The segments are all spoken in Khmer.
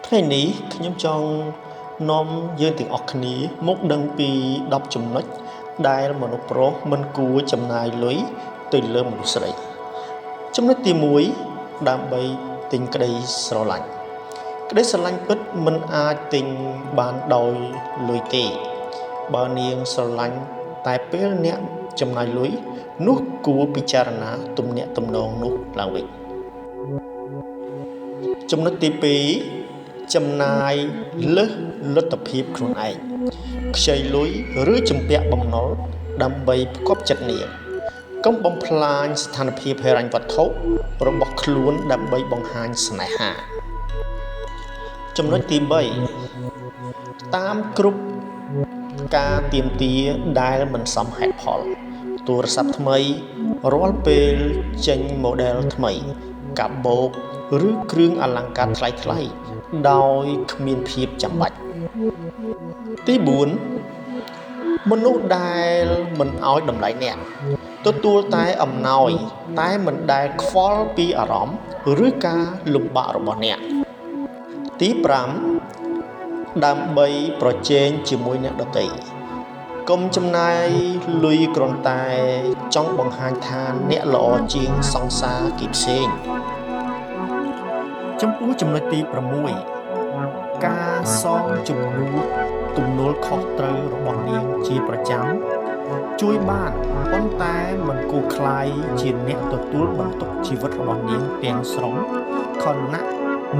ថ្ងៃនេះខ្ញុំចង់នាំយើងទាំងអស់គ្នាមកដឹងពី10ចំណុចដែលមនុស្សប្រុសមិនគួរចំណាយលុយទៅលើមនុស្សស្រីចំណុចទី1ដើម្បីទិញក្តីស្រឡាញ់ក្តីស្រឡាញ់ពិតមិនអាចទិញបានដោយលុយទេបើនាងស្រឡាញ់តែពេលអ្នកចំណាយលុយនោះគួរពិចារណាទំនាក់ទំនងនោះឡើងវិញចំណុចទី2ចំណាយលើសលទ្ធភាពខ្លួនឯងខ្ចីលុយឬជំពាក់បំណុលដើម្បីផ្គប់ចិត្តនាងកុំបំផ្លាញស្ថានភាពហិរញ្ញវត្ថុរបស់ខ្លួនដើម្បីបង្ហាញស្នេហាចំណុចទី3តាមគ្រប់ការទាមទារដែលមិនសមហេតុផលទូរស័ព្ទថ្មីរាល់ពេលចេញ model ថ្មីកាបូបឬគ្រឿងអលង្ការថ្លៃៗដោយគ្មានភាពចាំបាច់ទី4មនុស្សដែលមិនឲ្យតម្លៃអ្នកទទួលតែអំណោយតែមិនដែលខ្វល់ពីអារម្មណ៍ឬការលំបាករបស់អ្នកទី5ដើម្បីប្រជែងជាមួយអ្នកដទៃកុំចំណាយលុយគ្រាន់តែចង់បង្ហាញថាអ្នកល្អជាងសង្សារគេផ្សេងចំពោះចំណុចទី6ការសងជំនួសទំនួលខុសត្រូវរបស់នាងជាប្រចាំជួយបានប៉ុន្តែមិនគួរខ្លាយជាអ្នកទទួលបន្ទុកជីវិតរបស់នាងទាំងស្រុងខណៈ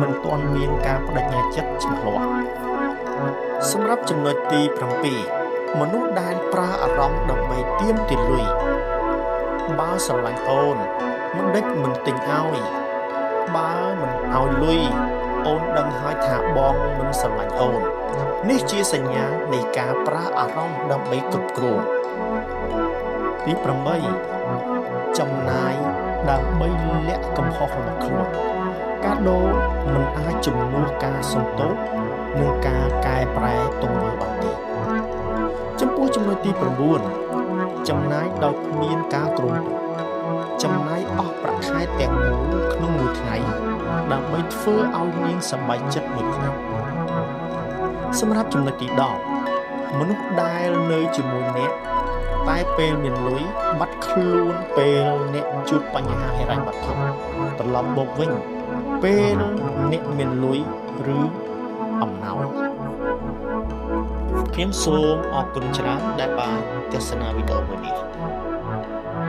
មិនទាន់មានការបដិញ្ញាចិត្តច្បាស់លាស់សម្រាប់ចំណុចទី7មនុស្សដែលប្រើអារម្មណ៍ដើម្បីទាមទារលុយបើស្រឡាញ់អូនមិនដេចមិនទិញឲ្យបើមិនឲ្យលុយអូនដឹងហើយថាបងមិនស្រឡាញ់អូននេះជាសញ្ញានៃការប្រើអារម្មណ៍ដើម្បីគ្រប់គ្រងទី8ចំណាយដើម្បីលាក់កំហុសរបស់ខ្លួនកាដូមិនអាចជំនួសការសន្ទោសនិងការកែប្រែទង្វើបានទេចំពោះចំណុចទី9ចំណាយដោយគ្មានការគ្រោងចំណាយអស់ប្រាក់ខែទាំងមូលក្នុងមួយថ្ងៃដើម្បីធ្វើឲ្យនាងសប្បាយចិត្តមួយថ្ងៃសម្រាប់ចំណុចទី10មនុស្សដែលនៅជាមួយអ្នកតែពេលមានលុយបាត់ខ្លួនពេលអ្នកជួបបញ្ហាហិរញ្ញវត្ថុត្រឡប់មកវិញពេលអ្នកមានលុយឬអំណោយខ្ញុំសូមអរគុណច្រើនដែលបានទស្សនាវីដេអូមួយនេះ